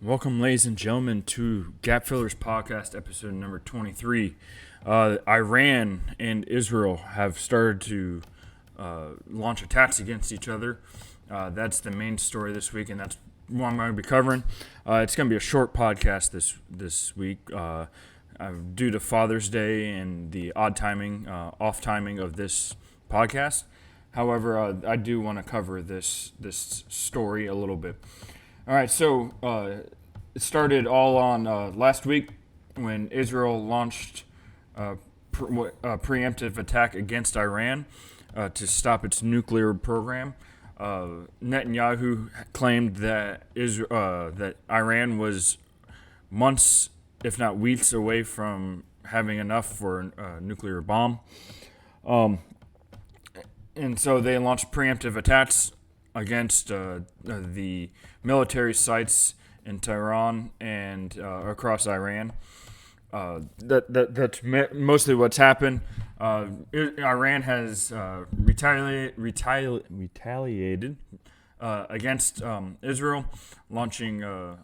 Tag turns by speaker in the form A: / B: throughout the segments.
A: Welcome, ladies and gentlemen, to Gap Fillers Podcast, episode number 23. Iran and Israel have started to launch attacks against each other. That's the main story this week, and that's what I'm going to be covering. It's going to be a short podcast this week due to Father's Day and the off timing of this podcast. However, I do want to cover this story a little bit. All right, so it started all on last week when Israel launched a preemptive attack against Iran to stop its nuclear program. Netanyahu claimed that that Iran was months, if not weeks, away from having enough for a nuclear bomb. And so they launched preemptive attacks against the military sites in Tehran and across Iran. That's mostly what's happened. Iran has retaliated against Israel, launching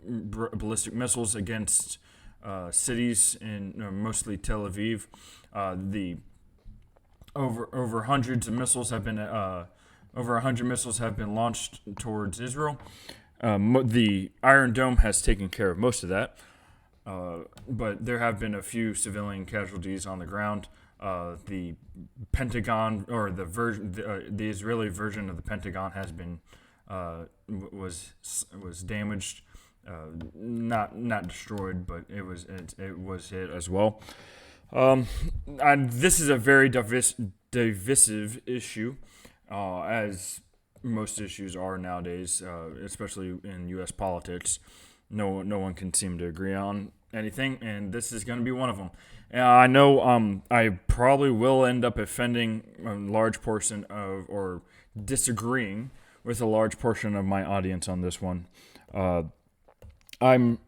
A: ballistic missiles against cities in mostly Tel Aviv. The over hundreds of missiles have been over 100 missiles have been launched towards Israel. The Iron Dome has taken care of most of that, but there have been a few civilian casualties on the ground. The Pentagon, or the Israeli version of the Pentagon, has been was damaged, not destroyed, but it was hit as well. This is a very divisive issue, as most issues are nowadays, especially in U.S. politics. No one can seem to agree on anything, and this is going to be one of them. I know I probably will end up offending a large portion of, or disagreeing with a large portion of my audience on this one. I'm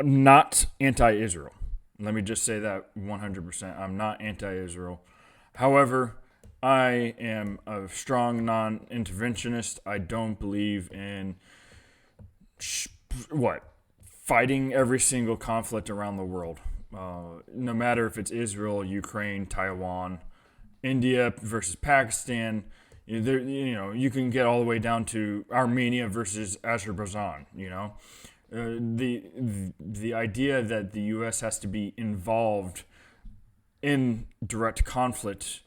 A: not anti-Israel. Let me just say that 100%. I'm not anti-Israel. However, I am a strong non-interventionist. I don't believe in fighting every single conflict around the world. No matter if it's Israel, Ukraine, Taiwan, India versus Pakistan. You can get all the way down to Armenia versus Azerbaijan. The idea that the U.S. has to be involved in direct conflict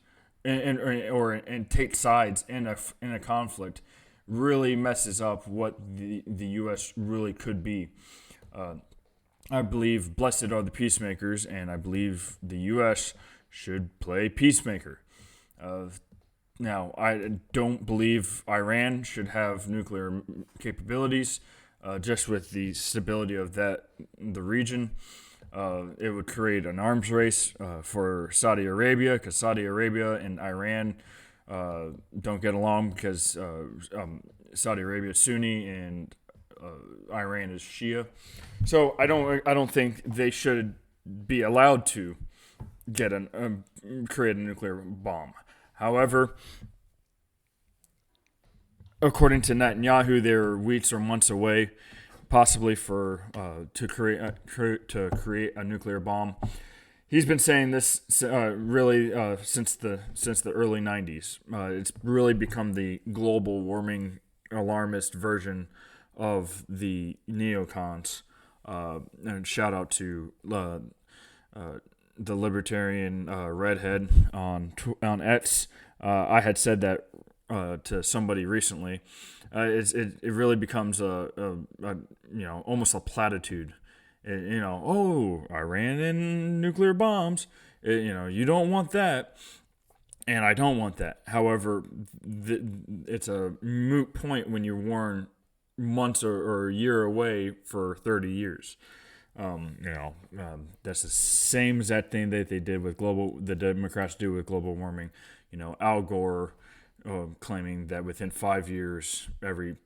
A: and take sides in a conflict really messes up what the U.S. really could be. I believe blessed are the peacemakers, and I believe the U.S. should play peacemaker. Now, I don't believe Iran should have nuclear capabilities. Just with the stability of the region, it would create an arms race for Saudi Arabia, because Saudi Arabia and Iran don't get along, because Saudi Arabia is Sunni and Iran is Shia. So I don't think they should be allowed to create a nuclear bomb. However, according to Netanyahu, they're weeks or months away, possibly to create a nuclear bomb. He's been saying this really since the early '90s. It's really become the global warming alarmist version of the neocons. And shout out to the libertarian redhead on X. I had said that to somebody recently. It really becomes almost a platitude. Iran and nuclear bombs. You don't want that, and I don't want that. However, it's a moot point when you warn months or a year away for 30 years. That's the same exact thing that they did with the Democrats do with global warming. Al Gore claiming that within 5 years, every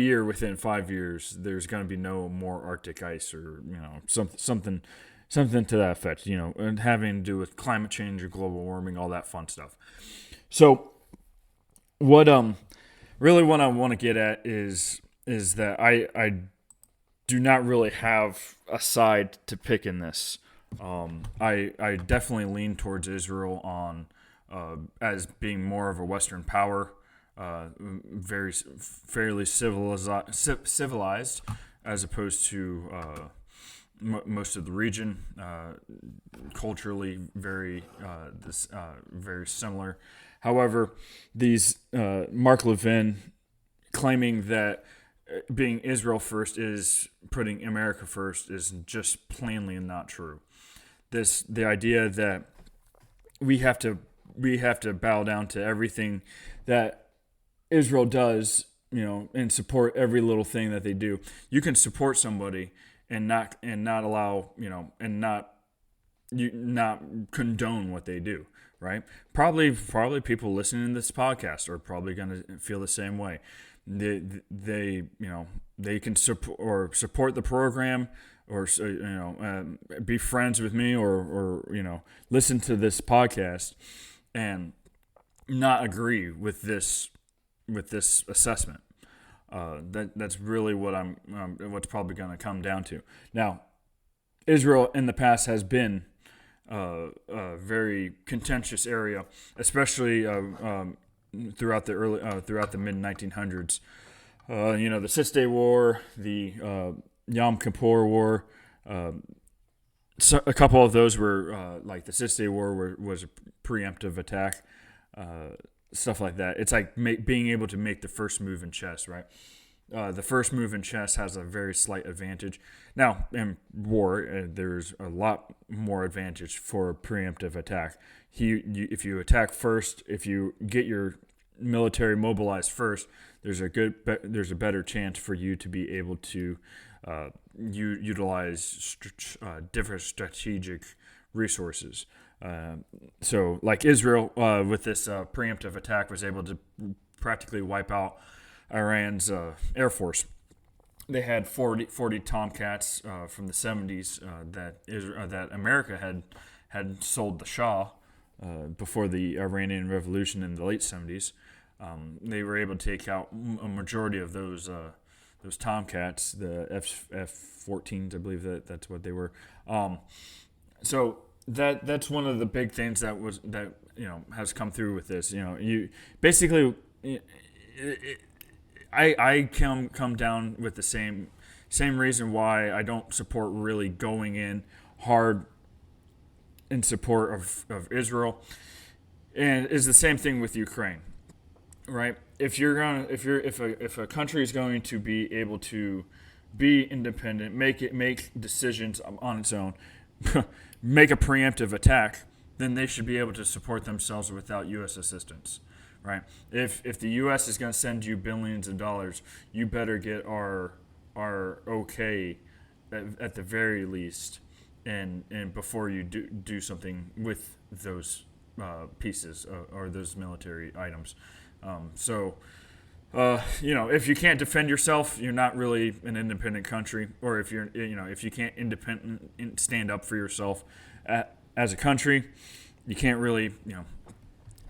A: year within 5 years, there's going to be no more Arctic ice, or something to that effect. And having to do with climate change or global warming, all that fun stuff. So, what I want to get at is is that I do not really have a side to pick in this. I definitely lean towards Israel on as being more of a Western power, very fairly civilized, as opposed to most of the region, culturally very similar. However, these Mark Levin claiming that being Israel first is putting America first is just plainly not true. The idea that we have to bow down to everything that Israel does, and support every little thing that they do. You can support somebody and not allow, and not condone what they do, right? Probably people listening to this podcast are probably going to feel the same way. They can support the program, or be friends with me, or listen to this podcast and not agree with this assessment. That's really what's probably going to come down to. Now, Israel in the past has been a very contentious area, especially throughout the mid 1900s. The Six Day War, the Yom Kippur War. So a couple of those were like the Six Day War was a preemptive attack, stuff like that. It's like being able to make the first move in chess, right? The first move in chess has a very slight advantage. Now, in war, there's a lot more advantage for preemptive attack. If you attack first, if you get your military mobilized first, there's a better chance for you to be able to utilize different strategic resources. So, like Israel, with this preemptive attack, was able to practically wipe out Iran's air force. They had 40 Tomcats from the 70s that America had sold the Shah before the Iranian Revolution in the late 70s. They were able to take out a majority of those Tomcats, the F-14s, I believe that's what they were. So that's one of the big things that has come through with this. You basically. I come down with the same reason why I don't support really going in hard in support of Israel, and is the same thing with Ukraine, right? If a country is going to be able to be independent, make decisions on its own, make a preemptive attack, then they should be able to support themselves without U.S. assistance. Right. If the U.S. is going to send you billions of dollars, you better get our okay at the very least, and before you do something with those pieces or those military items. If you can't defend yourself, you're not really an independent country. Or if you can't independent stand up for yourself as a country, you can't really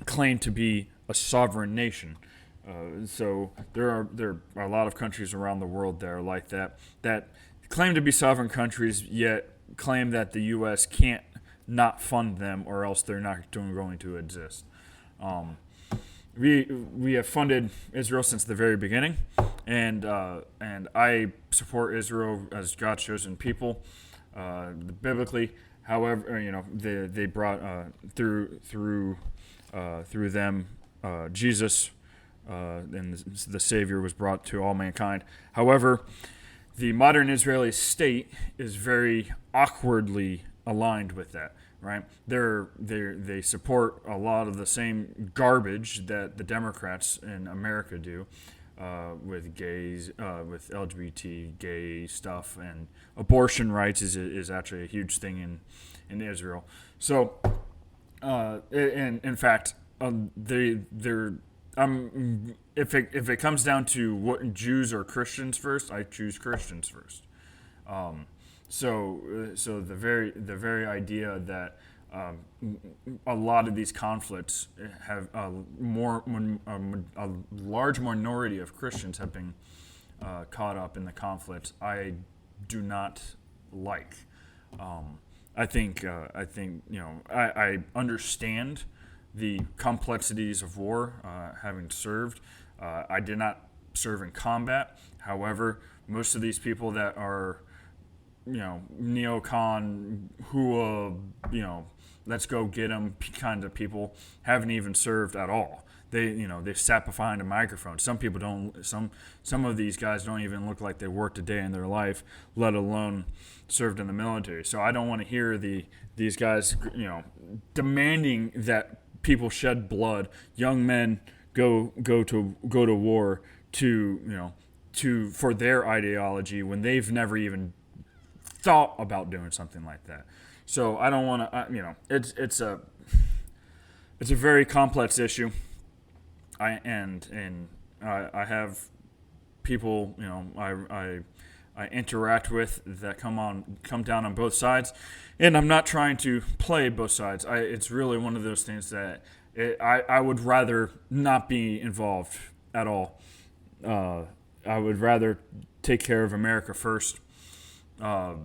A: claim to be a sovereign nation. So there are a lot of countries around the world that are like that claim to be sovereign countries, yet claim that the U.S. can't not fund them, or else they're not going to exist. We have funded Israel since the very beginning, and I support Israel as God's chosen people, biblically. However, they brought through them. Jesus and the Savior was brought to all mankind. However, the modern Israeli state is very awkwardly aligned with that. Right? They support a lot of the same garbage that the Democrats in America do, with gays, with LGBT gay stuff, and abortion rights is actually a huge thing in Israel. So, in fact. If it comes down to what Jews or Christians first, I choose Christians first. So the very idea that a lot of these conflicts have a large minority of Christians have been caught up in the conflict, I do not like. I think I understand the complexities of war, having served. I did not serve in combat. However, most of these people that are, neocon, who, let's go get them kind of people haven't even served at all. They sat behind a microphone. Some people don't. Some of these guys don't even look like they worked a day in their life, let alone served in the military. So I don't want to hear these guys, demanding that people shed blood, young men go to war to for their ideology when they've never even thought about doing something like that. So I don't want to. It's a very complex issue. I have people, I interact with that come down on both sides, and I'm not trying to play both sides. It's really one of those things that I would rather not be involved at all. I would rather take care of America first. Let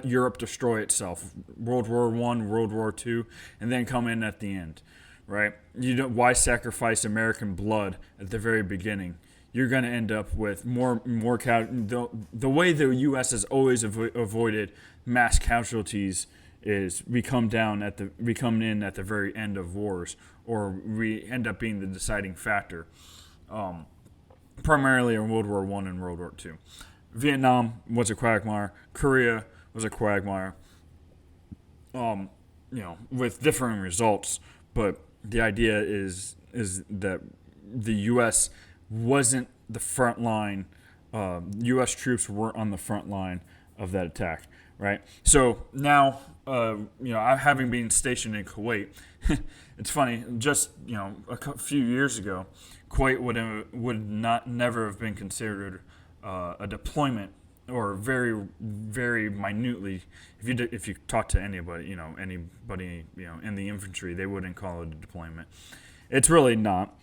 A: Europe destroy itself. World War I, World War II, and then come in at the end, right? Why sacrifice American blood at the very beginning? You're going to end up with more the way the U.S. has always avoided mass casualties is we come in at the very end of wars, or we end up being the deciding factor. Primarily in World War I and World War II. Vietnam was a quagmire. Korea was a quagmire. With differing results, but the idea is that the U.S. wasn't the front line. U.S. troops weren't on the front line of that attack, right? So now, having been stationed in Kuwait, it's funny. Just a few years ago, Kuwait would never have been considered a deployment, or very, very minutely. If you talk to anybody, in the infantry, they wouldn't call it a deployment. It's really not.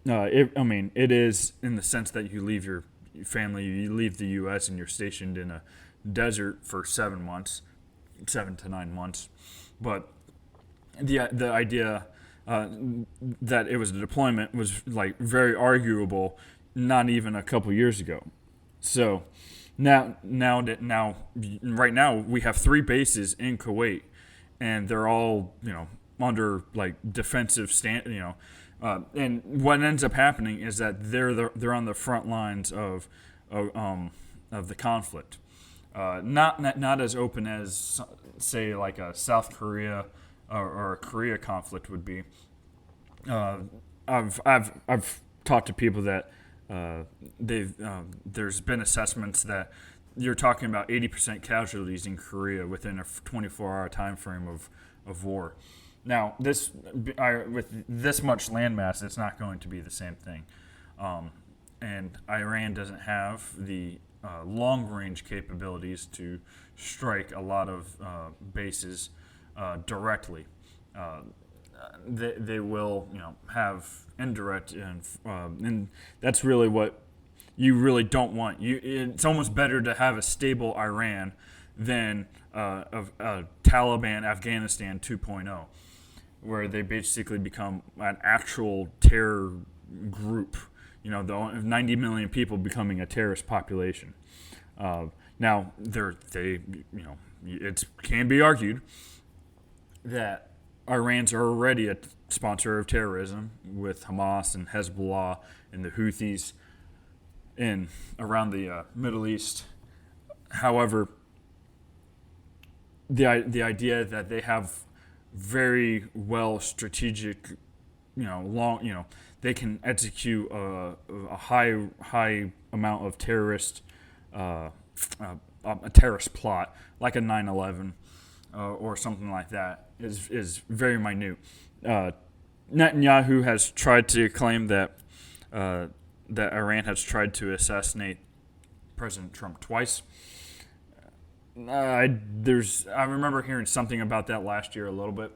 A: It is in the sense that you leave your family, you leave the U.S. and you're stationed in a desert for 7 to 9 months. But the idea that it was a deployment was like very arguable, not even a couple years ago. So right now we have 3 bases in Kuwait, and they're all under like defensive stand. And what ends up happening is that they're on the front lines of the conflict. Not as open as, say, like a South Korea or a Korea conflict would be. I've talked to people that there's been assessments that you're talking about 80% casualties in Korea within a 24-hour time frame of war. Now, with this much landmass, it's not going to be the same thing. And Iran doesn't have the long-range capabilities to strike a lot of bases directly. They will, have indirect, and that's really what you really don't want. It's almost better to have a stable Iran than a Taliban Afghanistan 2.0, where they basically become an actual terror group. The 90 million people becoming a terrorist population. Now, it can be argued that Iran's already a sponsor of terrorism with Hamas and Hezbollah and the Houthis in around the Middle East. However, the idea that they have very well strategic, they can execute a high amount of terrorist, a terrorist plot like a 9/11 or something like that is very minute. Netanyahu has tried to claim that Iran has tried to assassinate President Trump twice. I remember hearing something about that last year a little bit,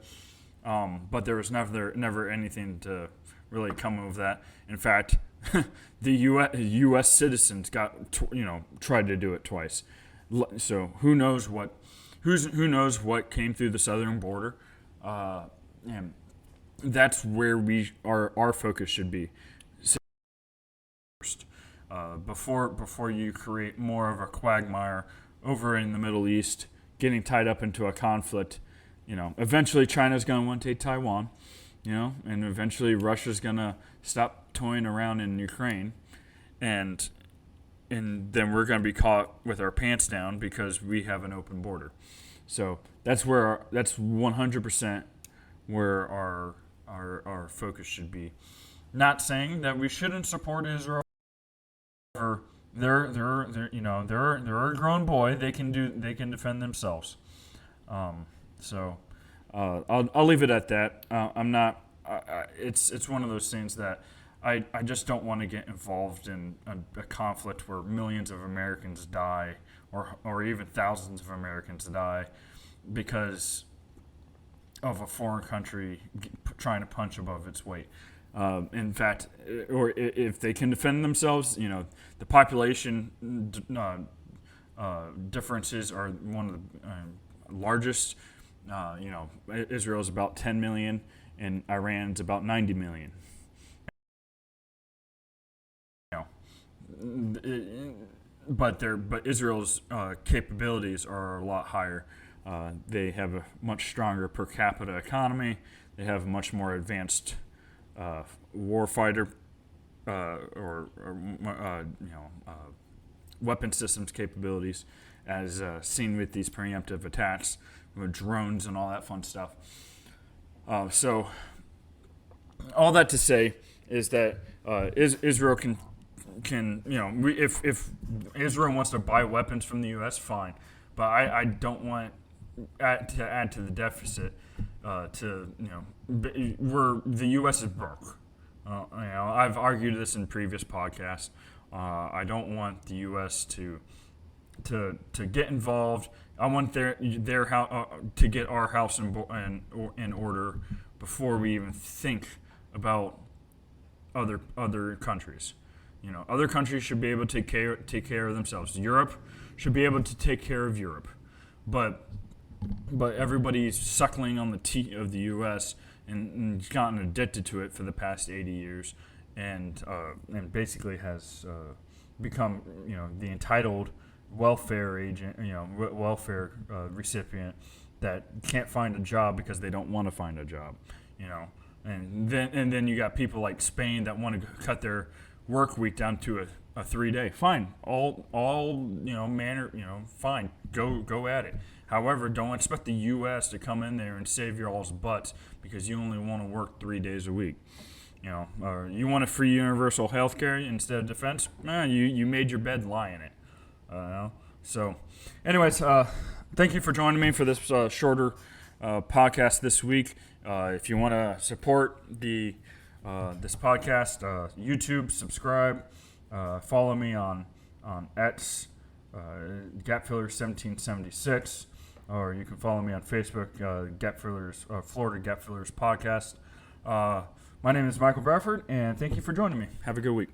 A: but there was never anything to really come of that. In fact, the U.S. citizens tried to do it twice. So who knows what came through the southern border, and that's where our focus should be. First, before you create more of a quagmire over in the Middle East, getting tied up into a conflict. Eventually China's going to want to take Taiwan, and eventually Russia's going to stop toying around in Ukraine, and then we're going to be caught with our pants down because we have an open border. So that's 100% where our focus should be. Not saying that we shouldn't support Israel. They're a grown boy. They can defend themselves. So I'll leave it at that. I'm not. It's one of those things that I just don't want to get involved in a conflict where millions of Americans die, or even thousands of Americans die, because of a foreign country trying to punch above its weight. In fact, or if they can defend themselves, the population differences are one of the largest. Israel is about 10 million, and Iran's about 90 million. But Israel's capabilities are a lot higher. They have a much stronger per capita economy. They have much more advanced warfighter weapon systems capabilities, as seen with these preemptive attacks with drones and all that fun stuff. So all that to say is that Israel can if Israel wants to buy weapons from the U.S., fine, but I don't want to add to the deficit. Where the U.S. is broke. I've argued this in previous podcasts. I don't want the U.S. to get involved. I want their to get our house in order before we even think about other countries. Other countries should be able to take care of themselves. Europe should be able to take care of Europe, but everybody's suckling on the teat of the U.S. and gotten addicted to it for the past 80 years, and basically has become the entitled welfare agent, welfare recipient that can't find a job because they don't want to find a job, and then you got people like Spain that want to cut their work week down to a 3-day. Fine, all fine, go at it. However, don't expect the U.S. to come in there and save your all's butts because you only want to work 3 days a week. Or you want a free universal health care instead of defense? You made your bed, lie in it. So, anyways, thank you for joining me for this shorter podcast this week. If you want to support this podcast, YouTube, subscribe, follow me on X, GapFiller1776. Or you can follow me on Facebook, Florida Gap Fillers Podcast. My name is Michael Bradford, and thank you for joining me. Have a good week.